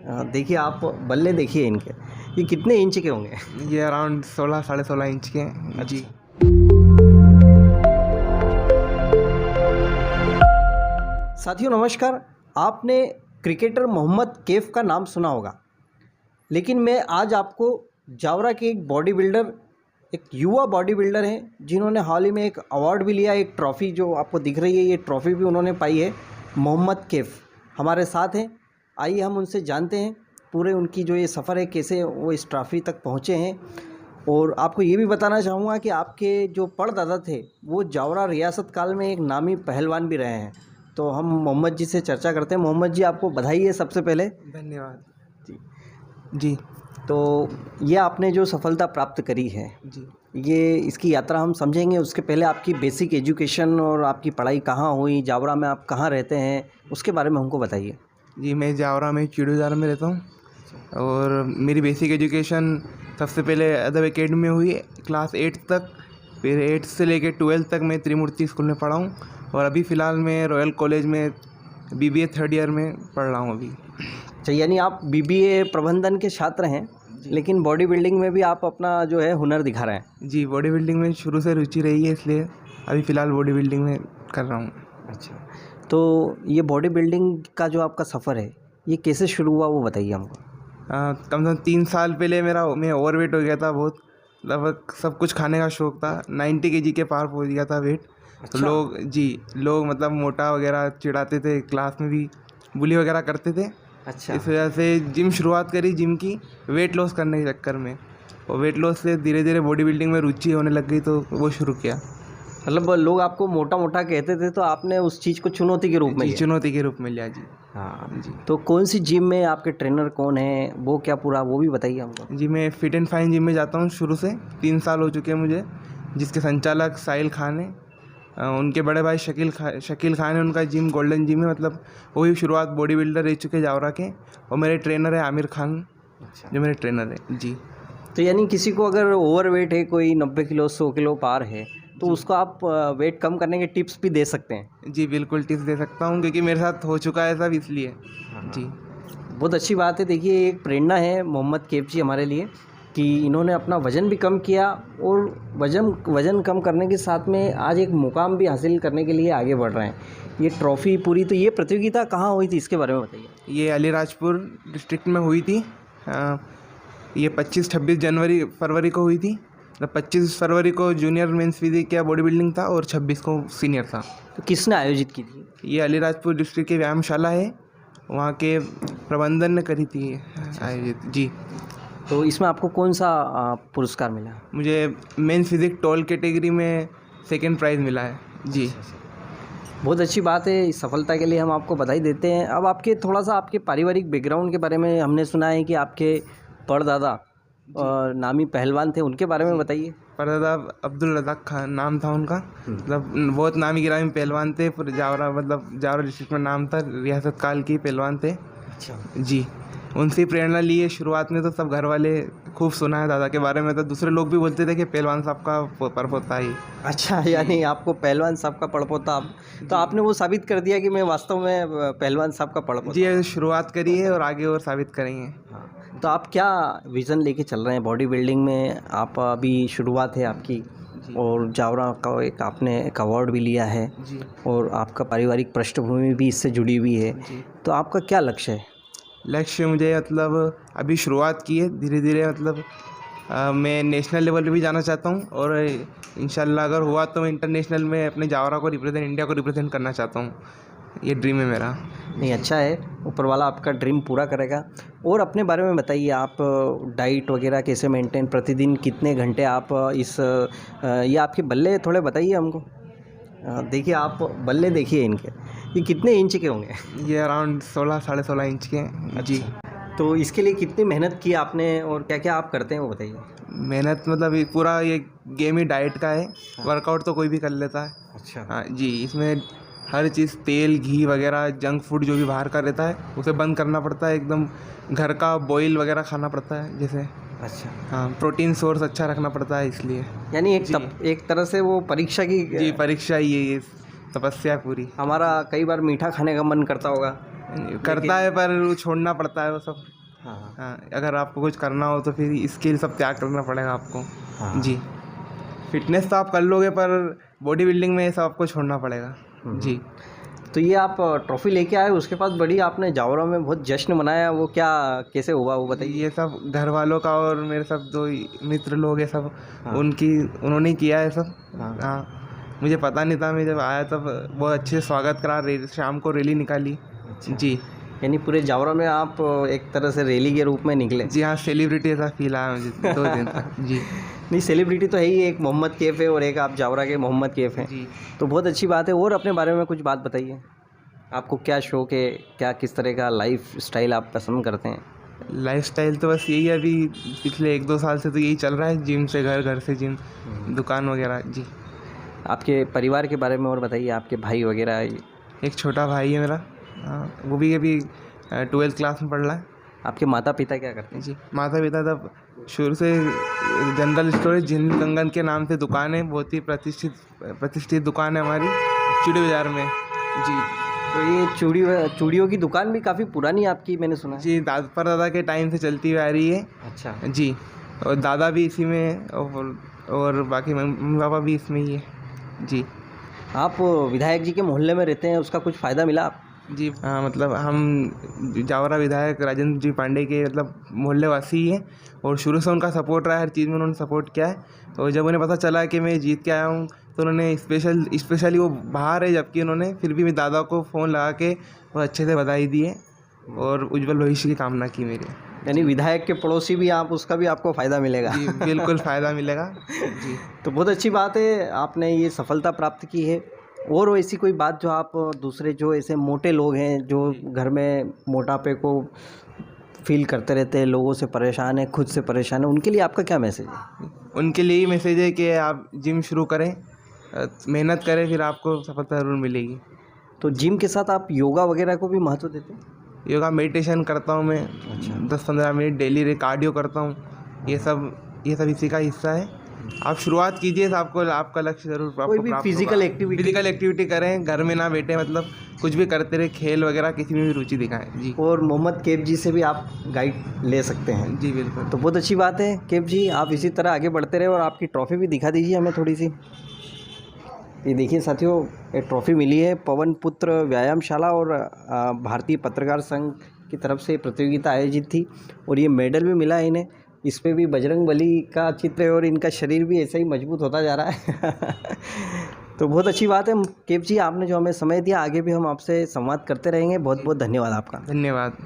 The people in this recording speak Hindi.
देखिए आप बल्ले देखिए इनके, ये कितने इंच के होंगे? ये अराउंड 16 साढ़े 16 इंच के हैं जी। साथियों नमस्कार। आपने क्रिकेटर मोहम्मद कैफ का नाम सुना होगा, लेकिन मैं आज आपको जावरा के एक बॉडी बिल्डर, एक युवा बॉडी बिल्डर हैं जिन्होंने हाल ही में एक अवार्ड भी लिया, एक ट्रॉफ़ी जो आपको दिख रही है, ये ट्रॉफ़ी भी उन्होंने पाई है। मोहम्मद कैफ हमारे साथ हैं, आइए हम उनसे जानते हैं पूरे उनकी जो ये सफ़र है, कैसे वो इस ट्रॉफ़ी तक पहुँचे हैं। और आपको ये भी बताना चाहूँगा कि आपके जो परदादा थे वो जावरा रियासत काल में एक नामी पहलवान भी रहे हैं। तो हम मोहम्मद जी से चर्चा करते हैं। मोहम्मद जी आपको बधाई है सबसे पहले। धन्यवाद जी जी। तो ये आपने जो सफलता प्राप्त करी है जी ये इसकी यात्रा हम समझेंगे। उसके पहले आपकी बेसिक एजुकेशन और आपकी पढ़ाई कहाँ हुई, जावरा में आप कहाँ रहते हैं, उसके बारे में हमको बताइए। जी, मैं जावरा में चिड़ूजार में रहता हूँ और मेरी बेसिक एजुकेशन सबसे पहले अदब एकेडमी में हुई क्लास 8 तक। फिर 8 से लेकर 12 तक मैं त्रिमूर्ति स्कूल में पढ़ा हूँ और अभी फ़िलहाल मैं रॉयल कॉलेज में BBA 3rd ईयर में पढ़ रहा हूँ अभी। अच्छा, यानी आप BBA प्रबंधन के छात्र हैं, लेकिन बॉडी बिल्डिंग में भी आप अपना जो है हुनर दिखा रहे हैं। जी, बॉडी बिल्डिंग में शुरू से रुचि रही है, इसलिए अभी फ़िलहाल बॉडी बिल्डिंग में कर रहा हूँ। अच्छा, तो ये बॉडी बिल्डिंग का जो आपका सफ़र है ये कैसे शुरू हुआ वो बताइए हमको। कम से कम 3 साल पहले मैं ओवरवेट हो गया था बहुत, लगभग सब कुछ खाने का शौक़ था। 90 kg के पार पहुँच गया था वेट। तो लोग मतलब मोटा वगैरह चिढ़ाते थे, क्लास में भी बुली वगैरह करते थे। अच्छा, इस वजह से जिम शुरुआत करी, जिम की वेट लॉस करने के चक्कर में, और वेट लॉस से धीरे धीरे बॉडी बिल्डिंग में रुचि होने लग गई, तो वो शुरू किया। मतलब लोग आपको मोटा मोटा कहते थे तो आपने उस चीज़ को चुनौती के रूप में लिया। चुनौती के रूप में लिया जी। हाँ जी। तो कौन सी जिम में आपके ट्रेनर कौन है, वो क्या पूरा वो भी बताइए हमको। जी, मैं फिट एंड फाइन जिम में जाता हूँ शुरू से, 3 साल हो चुके हैं मुझे, जिसके संचालक साहिल खान हैं। उनके बड़े भाई शकील खान है, उनका जिम गोल्डन जिम है, मतलब वही शुरुआत बॉडी बिल्डर रह चुके जावरा के। और मेरे ट्रेनर है आमिर खान, जो मेरे ट्रेनर है जी। तो यानी किसी को अगर ओवर वेट है, कोई 90 किलो 100 किलो पार है, तो उसको आप वेट कम करने के टिप्स भी दे सकते हैं। जी बिल्कुल टिप्स दे सकता हूँ, क्योंकि मेरे साथ हो चुका है सब, इसलिए। जी, बहुत अच्छी बात है। देखिए एक प्रेरणा है मोहम्मद कैफ जी हमारे लिए कि इन्होंने अपना वज़न भी कम किया और वज़न कम करने के साथ में आज एक मुकाम भी हासिल करने के लिए आगे बढ़ रहे हैं। ये ट्रॉफ़ी पूरी, तो ये प्रतियोगिता कहाँ हुई थी इसके बारे में बताइए। ये अलीराजपुर डिस्ट्रिक्ट में हुई थी। ये 25-26 फरवरी को हुई थी। 25 फरवरी को जूनियर मेंस फिजिक या बॉडी बिल्डिंग था और 26 को सीनियर था। तो किसने आयोजित की थी? ये अलीराजपुर डिस्ट्रिक्ट की व्यायामशाला है, वहाँ के प्रबंधन ने करी थी आयोजित जी। तो इसमें आपको कौन सा पुरस्कार मिला? मुझे मेंस फिजिक टॉल कैटेगरी में 2nd प्राइज़ मिला है जी। बहुत अच्छी बात है, इस सफलता के लिए हम आपको बधाई देते हैं। अब आपके थोड़ा सा आपके पारिवारिक बैकग्राउंड के बारे में हमने सुना है कि आपके परदादा नामी पहलवान थे, उनके बारे में बताइए। परदादा अब्दुल रज़ाक खान नाम था उनका, मतलब बहुत नामी गिरामी पहलवान थे। पूरे जावरा, मतलब जावरा डिस्ट्रिक्ट में नाम था, रियासत काल के पहलवान थे। अच्छा जी, उनसे प्रेरणा ली है। शुरुआत में तो सब घर वाले खूब सुना है दादा के बारे में, तो दूसरे लोग भी बोलते थे कि पहलवान साहब का परपोता ही। अच्छा, यानी आपको पहलवान साहब का पड़पोता, तो आपने वो साबित कर दिया कि मैं वास्तव में पहलवान साहब का पड़पोता। जी, शुरुआत करी है और आगे और साबित करेंगे। हाँ, तो आप क्या विज़न लेके चल रहे हैं बॉडी बिल्डिंग में? आप अभी शुरुआत है आपकी और जावरा का एक आपने एक अवार्ड भी लिया है जी। और आपका पारिवारिक पृष्ठभूमि भी इससे जुड़ी हुई है, तो आपका क्या लक्ष्य है? लक्ष्य मुझे, मतलब अभी शुरुआत की है धीरे धीरे, मतलब मैं नेशनल लेवल पे भी जाना चाहता हूँ और इंशाल्लाह अगर हुआ तो मैं इंटरनेशनल में अपने जावरा को इंडिया को रिप्रेजेंट करना चाहता हूँ। ये ड्रीम है मेरा। नहीं, अच्छा है, ऊपर वाला आपका ड्रीम पूरा करेगा। और अपने बारे में बताइए, आप डाइट वगैरह कैसे मेंटेन, प्रतिदिन कितने घंटे आप ये आपके बल्ले थोड़े बताइए हमको। देखिए आप बल्ले देखिए इनके, ये कितने इंच के होंगे? ये अराउंड 16 साढ़े 16 इंच के हैं जी। तो इसके लिए कितनी मेहनत की आपने और क्या क्या आप करते हैं वो बताइए। मेहनत मतलब ये पूरा ये गेम ही डाइट का है। वर्कआउट तो कोई भी कर लेता है। अच्छा, हाँ जी, इसमें हर चीज़, तेल घी वगैरह जंक फूड जो भी बाहर का रहता है उसे बंद करना पड़ता है। एकदम घर का बॉयल वगैरह खाना पड़ता है जैसे। अच्छा, हाँ, प्रोटीन सोर्स अच्छा रखना पड़ता है इसलिए। यानी एक तरह से वो परीक्षा की जी, परीक्षा ही है ये, तपस्या पूरी। हमारा कई बार मीठा खाने का मन करता होगा, करता है पर वो छोड़ना पड़ता है वो सब। हाँ हाँ, अगर आपको कुछ करना हो तो फिर इसके लिए सब त्याग करना पड़ेगा आपको। हाँ। जी, फिटनेस तो आप कर लोगे पर बॉडी बिल्डिंग में ये सब आपको छोड़ना पड़ेगा। जी। तो ये आप ट्रॉफी लेके आए, उसके बाद बड़ी आपने जावरा में बहुत जश्न मनाया, वो क्या कैसे हुआ वो बताइए। ये सब घर वालों का और मेरे सब दो मित्र लोग हैं सब, हाँ। उन्होंने ही किया है सब। हाँ। हाँ, मुझे पता नहीं था, मैं जब आया तब बहुत अच्छे से स्वागत करा, शाम को रैली निकाली। जी यानी पूरे जावरा में आप एक तरह से रैली के रूप में निकले। जी हाँ, सेलिब्रिटी ऐसा फील आया मुझे 2 दिन तक। जी नहीं, सेलिब्रिटी तो है ही, एक मोहम्मद कैफ़ है और एक आप जावरा के मोहम्मद कैफ़ हैं, जी। तो बहुत अच्छी बात है। और अपने बारे में कुछ बात बताइए, आपको क्या शौक है, क्या किस तरह का लाइफ स्टाइल आप पसंद करते हैं। लाइफस्टाइल तो बस यही है, अभी पिछले 1-2 साल से तो यही चल रहा है, जिम से घर, घर से जिम, दुकान वगैरह। जी। आपके परिवार के बारे में और बताइए, आपके भाई वगैरह। एक छोटा भाई है मेरा, हाँ, वो भी अभी 12th क्लास में पढ़ रहा है। आपके माता पिता क्या करते हैं। जी, माता पिता तब शुरू से जनरल स्टोरेज जिन कंगन के नाम से दुकान है, बहुत ही प्रतिष्ठित दुकान है हमारी, चूड़ी बाज़ार में। जी। तो ये चूड़ियों की दुकान भी काफ़ी पुरानी आपकी, मैंने सुना है। जी, परदादा के टाइम से चलती हुई आ रही है। अच्छा। जी, और दादा भी इसी में है और बाकी मम्मी पापा भी इसमें ही है। जी। आप विधायक जी के मोहल्ले में रहते हैं, उसका कुछ फ़ायदा मिला आप। जी हाँ, मतलब हम जावरा विधायक राजेंद्र जी पांडे के मतलब मोहल्ले वासी ही हैं और शुरू से उनका सपोर्ट रहा है, हर चीज़ में उन्होंने सपोर्ट किया है। और जब उन्हें पता चला कि मैं जीत के आया हूँ तो उन्होंने स्पेशली वो बाहर है, जबकि उन्होंने फिर भी मेरे दादा को फ़ोन लगा के बहुत अच्छे से बधाई दी है और उज्जवल भविष्य की कामना की मेरी। यानी विधायक के पड़ोसी भी आप, उसका भी आपको फ़ायदा मिलेगा। जी, बिल्कुल फ़ायदा मिलेगा। जी। तो बहुत अच्छी बात है, आपने ये सफलता प्राप्त की है। और ऐसी कोई बात जो आप दूसरे, जो ऐसे मोटे लोग हैं जो घर में मोटापे को फील करते रहते हैं, लोगों से परेशान है, खुद से परेशान है, उनके लिए आपका क्या मैसेज है। उनके लिए ही मैसेज है कि आप जिम शुरू करें, मेहनत करें, फिर आपको सफलता ज़रूर मिलेगी। तो जिम के साथ आप योगा वगैरह को भी महत्व देते हैं। योगा मेडिटेशन करता हूँ मैं। अच्छा। 10-15 मिनट डेली कार्डियो करता हूँ। ये सब इसी का हिस्सा है। आप शुरुआत कीजिए तो आपका लक्ष्य ज़रूर कोई भी फिजिकल एक्टिविटी करें, घर में ना बैठे, मतलब कुछ भी करते रहे, खेल वगैरह किसी में भी रुचि दिखाएं। जी। और मोहम्मद कैफ जी से भी आप गाइड ले सकते हैं। जी बिल्कुल। तो बहुत अच्छी बात है कैफ जी, आप इसी तरह आगे बढ़ते रहे और आपकी ट्रॉफ़ी भी दिखा दीजिए हमें थोड़ी सी। ये देखिए साथियों, ये ट्रॉफ़ी मिली है पवन पुत्र व्यायामशाला और भारतीय पत्रकार संघ की तरफ से प्रतियोगिता आयोजित थी और ये मेडल भी मिला है इन्हें। इस पे भी बजरंगबली का चित्र है और इनका शरीर भी ऐसा ही मजबूत होता जा रहा है। तो बहुत अच्छी बात है कैफ जी, आपने जो हमें समय दिया, आगे भी हम आपसे संवाद करते रहेंगे। बहुत बहुत धन्यवाद आपका। धन्यवाद।